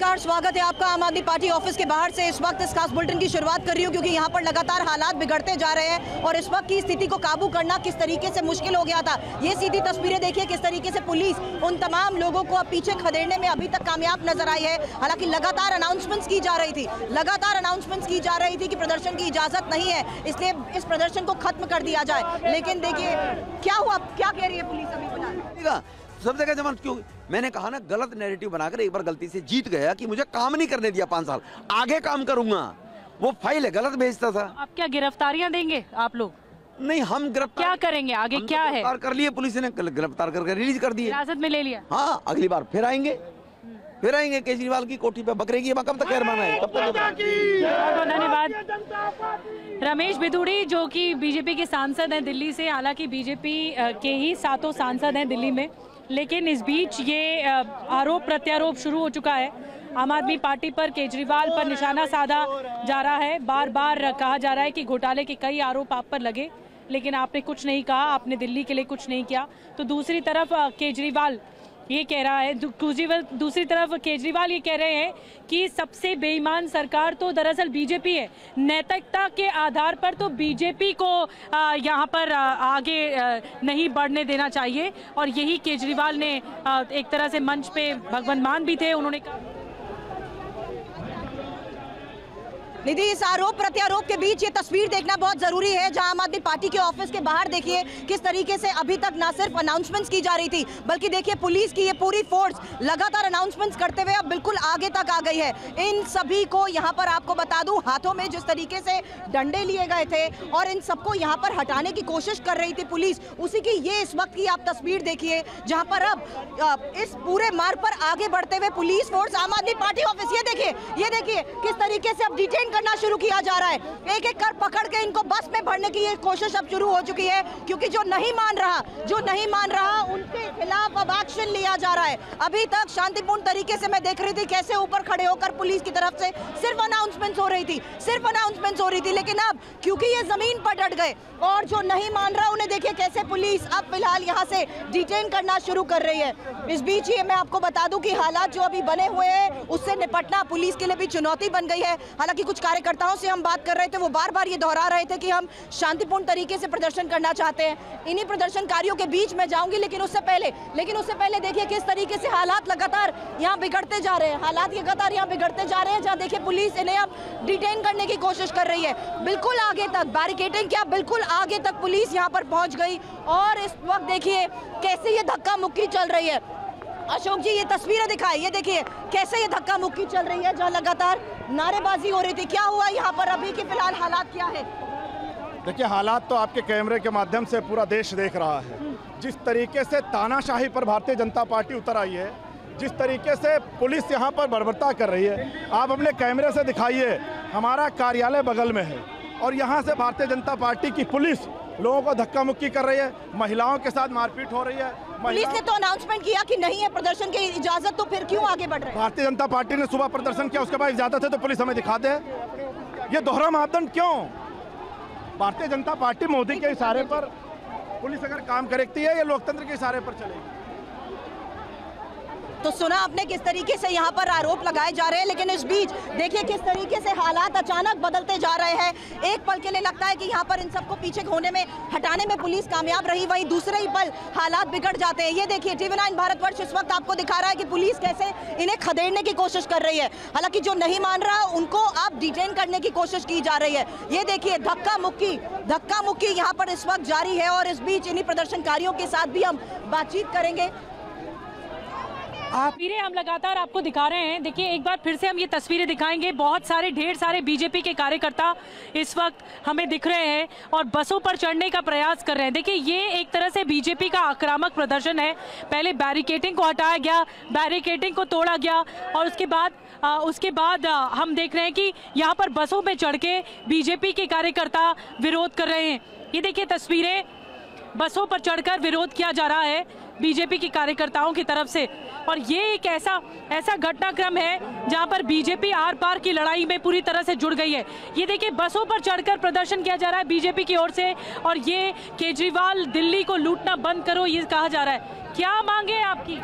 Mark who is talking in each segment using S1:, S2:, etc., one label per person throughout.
S1: नमस्कार, स्वागत है आपका आम आदमी पार्टी ऑफिस के बाहर से। इस वक्त इस खास बुलेटिन की शुरुआत कर रही हूँ क्योंकि यहाँ पर लगातार हालात बिगड़ते जा रहे हैं और इस वक्त की स्थिति को काबू करना किस तरीके से मुश्किल हो गया था। ये सीधी तस्वीरें देखिए किस तरीके से पुलिस उन तमाम लोगों को अब पीछे खदेड़ने में अभी तक कामयाब नजर आई है। हालांकि लगातार अनाउंसमेंट्स की जा रही थी कि प्रदर्शन की इजाजत नहीं है, इसलिए इस प्रदर्शन को खत्म कर दिया जाए। लेकिन देखिए क्या हुआ, क्या कह रही है पुलिस अभी फिलहाल।
S2: सब जगह जमान क्यों, मैंने कहा ना गलत नैरेटिव बनाकर एक बार गलती से जीत गया कि मुझे काम नहीं करने दिया 5 साल, आगे काम करूंगा। वो फाइल है गलत भेजता था।
S3: आप क्या गिरफ्तारियां देंगे आप लोग?
S2: नहीं, हम गिरफ्तार
S3: क्या करेंगे आगे? क्या है?
S2: गिरफ्तार कर लिए पुलिस ने, गिरफ्तार करके रिलीज कर दिए,
S3: हिरासत में ले लिया।
S2: हाँ, अगली बार फिर आएंगे केजरीवाल की कोठी पे बकरेगी। कब तक खैर माना है, कब तक?
S3: धन्यवाद। रमेश बिधूड़ी जो कि बीजेपी के सांसद हैं दिल्ली से, हालांकि बीजेपी के ही 7 सांसद हैं दिल्ली में, लेकिन इस बीच ये आरोप प्रत्यारोप शुरू हो चुका है। आम आदमी पार्टी पर, केजरीवाल पर निशाना साधा जा रहा है। बार बार कहा जा रहा है कि घोटाले के कई आरोप आप पर लगे, लेकिन आपने कुछ नहीं कहा, आपने दिल्ली के लिए कुछ नहीं किया। तो दूसरी तरफ केजरीवाल ये कह रहा है, दूसरी तरफ केजरीवाल ये कह रहे हैं कि सबसे बेईमान सरकार तो दरअसल बीजेपी है। नैतिकता के आधार पर तो बीजेपी को यहाँ पर आगे नहीं बढ़ने देना चाहिए। और यही केजरीवाल ने एक तरह से मंच पे भगवंत मान भी थे, उन्होंने कहा।
S1: निधि, इस आरोप प्रत्यारोप के बीच ये तस्वीर देखना बहुत जरूरी है जहां आम आदमी पार्टी के ऑफिस के बाहर देखिए किस तरीके से अभी तक ना सिर्फ अनाउंसमेंट्स की जा रही थी, बल्कि देखिए पुलिस की ये पूरी फोर्स लगातार अनाउंसमेंट्स करते हुए अब बिल्कुल आगे तक आ गई है। इन सभी को यहाँ पर आपको बता दूं, हाथों में जिस तरीके से डंडे लिए गए थे और इन सबको यहाँ पर हटाने की कोशिश कर रही थी पुलिस, उसी की ये इस वक्त की आप तस्वीर देखिए जहाँ पर अब इस पूरे मार्ग पर आगे बढ़ते हुए पुलिस फोर्स आम आदमी पार्टी ऑफिस, ये देखिए किस तरीके से अब डिटेन करना शुरू किया जा रहा है। एक एक कर पकड़ के इनको बस में भरने की ये कोशिश अब शुरू हो चुकी है, क्योंकि जो नहीं मान रहा उनके खिलाफ अब एक्शन लिया जा रहा है। अभी तक शांतिपूर्ण तरीके से मैं देख रही थी कैसे ऊपर खड़े होकर पुलिस की तरफ से सिर्फ अनाउंसमेंट्स हो रही थी, लेकिन अब क्योंकि ये जमीन पर डट गए और जो नहीं मान रहा उन्हें देखिए कैसे पुलिस अब फिलहाल यहाँ से डिटेन करना शुरू कर रही है। इस बीच ये मैं आपको बता दूं कि हालात जो अभी बने हुए हैं उससे निपटना पुलिस के लिए भी चुनौती बन गई है। हालांकि कुछ कार्यकर्ताओं से हम बात कर रहे थे, वो बार बार ये दोहरा रहे थे कि हम शांतिपूर्ण तरीके से प्रदर्शन करना चाहते हैं। इन्हीं प्रदर्शनकारियों के बीच में जाऊंगी, लेकिन उससे पहले देखिए किस तरीके से हालात लगातार यहाँ बिगड़ते जा रहे हैं, जहाँ देखिए पुलिस इन्हें अब डिटेन करने की कोशिश कर रही है। बिल्कुल आगे तक बैरिकेडिंग क्या, बिल्कुल आगे तक पुलिस यहाँ पर पहुंच गई और इस वक्त देखिए कैसे ये धक्का मुक्की चल रही है। अशोक जी, ये तस्वीरें दिखाई, ये देखिए कैसे ये धक्का मुक्की चल रही है जहाँ लगातार नारेबाजी हो रही थी। क्या हुआ यहाँ पर, अभी के फिलहाल हालात क्या है?
S4: देखिए, हालात तो आपके कैमरे के माध्यम से पूरा देश देख रहा है। जिस तरीके से तानाशाही पर भारतीय जनता पार्टी उतर आई है, जिस तरीके से पुलिस यहाँ पर बर्बरता कर रही है, आप अपने कैमरे से दिखाइए। हमारा कार्यालय बगल में है और यहाँ से भारतीय जनता पार्टी की पुलिस लोगों को धक्का मुक्की कर रही है, महिलाओं के साथ मारपीट हो रही है।
S1: पुलिस ने तो अनाउंसमेंट किया कि नहीं है प्रदर्शन की इजाजत, तो फिर क्यों आगे बढ़ रहे हैं?
S4: भारतीय जनता पार्टी ने सुबह प्रदर्शन किया, उसके बाद इजाजत है तो पुलिस हमें दिखा दे। ये दोहरा मापदंड क्यों? भारतीय जनता पार्टी मोदी के इशारे पर पुलिस अगर काम करती है, ये लोकतंत्र के इशारे पर चलेगी।
S1: तो सुना आपने किस तरीके से यहाँ पर आरोप लगाए जा रहे हैं, लेकिन इस बीच देखिए किस तरीके से हालात अचानक बदलते जा रहे हैं। एक पल के लिए लगता है कि यहाँ पर इन सबको पीछे हटाने में पुलिस कामयाब रही, वहीं दूसरे ही पल हालात बिगड़ जाते हैं। ये देखिए TV9 भारतवर्ष इस वक्त आपको दिखा रहा है कि पुलिस कैसे इन्हें खदेड़ने की कोशिश कर रही है। हालांकि जो नहीं मान रहा उनको अब डिटेन करने की कोशिश की जा रही है। ये देखिए धक्का मुक्की यहाँ पर इस वक्त जारी है और इस बीच इन्हीं प्रदर्शनकारियों के साथ भी हम बातचीत करेंगे।
S3: तस्वीरें हम लगातार आपको दिखा रहे हैं। देखिए, एक बार फिर से हम ये तस्वीरें दिखाएंगे। बहुत सारे ढेर सारे बीजेपी के कार्यकर्ता इस वक्त हमें दिख रहे हैं और बसों पर चढ़ने का प्रयास कर रहे हैं। देखिए, ये एक तरह से बीजेपी का आक्रामक प्रदर्शन है। पहले बैरिकेडिंग को हटाया गया, बैरिकेडिंग को तोड़ा गया और उसके बाद हम देख रहे हैं कि यहाँ पर बसों पे चढ़ के बीजेपी के कार्यकर्ता विरोध कर रहे हैं। ये देखिए तस्वीरें, बसों पर चढ़कर विरोध किया जा रहा है बीजेपी के कार्यकर्ताओं की तरफ से। और ये एक ऐसा घटनाक्रम है जहां पर बीजेपी आर पार की लड़ाई में पूरी तरह से जुड़ गई है। ये देखिए बसों पर चढ़कर प्रदर्शन किया जा रहा है बीजेपी की ओर से और ये केजरीवाल दिल्ली को लूटना बंद करो ये कहा जा रहा है। क्या मांगे हैं आपकी?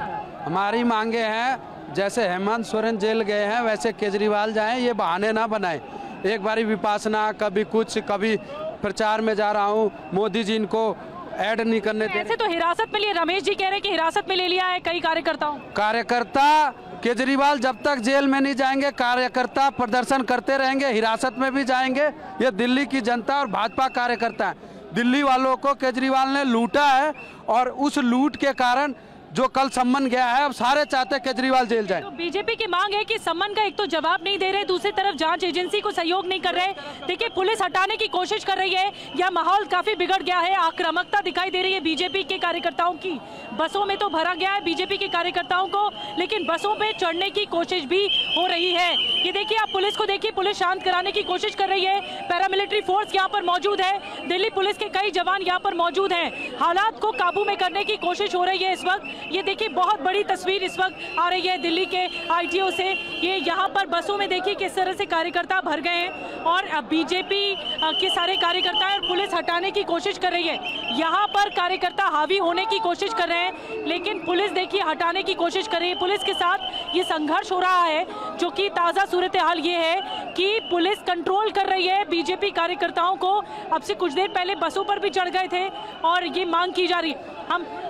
S5: हमारी मांगे हैं जैसे हेमंत सोरेन जेल गए हैं वैसे केजरीवाल जाएं, ये बहाने ना बनाएं। एक बारी विपासना, कभी कुछ, कभी प्रचार में जा रहा हूँ, मोदी जी इनको ऐड नहीं करने दे।
S3: ऐसे तो हिरासत में लिए, रमेश जी कह रहे हैं कि हिरासत में ले लिया है कई कार्यकर्ताओं।
S5: कार्यकर्ता केजरीवाल जब तक जेल में नहीं जाएंगे, कार्यकर्ता प्रदर्शन करते रहेंगे, हिरासत में भी जाएंगे। ये दिल्ली की जनता और भाजपा कार्यकर्ता है। दिल्ली वालों को केजरीवाल ने लूटा है और उस लूट के कारण जो कल सम्मन गया है, अब सारे चाहते हैं केजरीवाल जेल जाए।
S3: तो बीजेपी की मांग है कि सम्मन का एक तो जवाब नहीं दे रहे, दूसरी तरफ जांच एजेंसी को सहयोग नहीं कर रहे। देखिए पुलिस हटाने की कोशिश कर रही है, यह माहौल काफी बिगड़ गया है, आक्रामकता दिखाई दे रही है बीजेपी के कार्यकर्ताओं की। बसों में तो भरा गया है बीजेपी के कार्यकर्ताओं को, लेकिन बसों पे चढ़ने की कोशिश भी हो रही है। ये देखिए आप पुलिस को देखिए, पुलिस शांत कराने की कोशिश कर रही है। पैरामिलिट्री फोर्स यहाँ पर मौजूद है, दिल्ली पुलिस के कई जवान यहाँ पर मौजूद हैं। हालात को काबू में करने की कोशिश हो रही है इस वक्त। ये देखिए बहुत बड़ी तस्वीर इस वक्त आ रही है दिल्ली के आईटीओ से। ये यहाँ पर बसों में देखिए किस तरह से कार्यकर्ता भर गए हैं और बीजेपी के सारे कार्यकर्ता और पुलिस हटाने की कोशिश कर रही है। यहाँ पर कार्यकर्ता हावी होने की कोशिश कर रहे हैं, लेकिन पुलिस देखिए हटाने की कोशिश कर रही है। पुलिस के साथ ये संघर्ष हो रहा है, जो कि ताज़ा सूरत हाल ये है कि पुलिस कंट्रोल कर रही है बीजेपी कार्यकर्ताओं को। अब से कुछ देर पहले बसों पर भी चढ़ गए थे और ये मांग की जा रही है।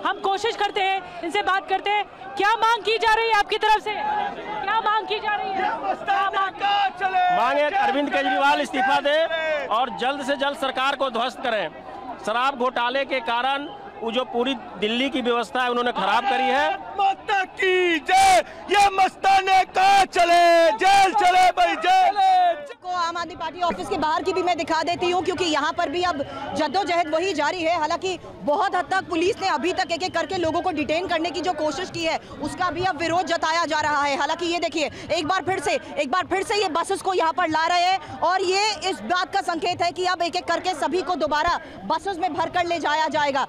S3: हम कोशिश करते हैं, इनसे बात करते हैं, क्या मांग की जा रही है आपकी तरफ से? क्या मांग की जा रही है?
S6: मांग है अरविंद केजरीवाल इस्तीफा दे और जल्द से जल्द सरकार को ध्वस्त करें। शराब घोटाले के कारण वो जो पूरी दिल्ली की व्यवस्था है उन्होंने खराब करी है।
S7: माता की जय, ये मस्ताने का चले, जेल चले भाई, जेल।
S1: को आम आदमी पार्टी ऑफिस के बाहर की भी मैं दिखा देती हूँ, क्योंकि यहाँ पर भी अब जद्दोजहद वही जारी है। हालांकि बहुत हद तक पुलिस ने अभी तक एक एक करके लोगों को डिटेन करने की जो कोशिश की है, उसका भी अब विरोध जताया जा रहा है। हालांकि ये देखिए एक बार फिर से ये बसेस को यहाँ पर ला रहे हैं और ये इस बात का संकेत है कि अब एक एक करके सभी को दोबारा बसेस में भरकर ले जाया जाएगा।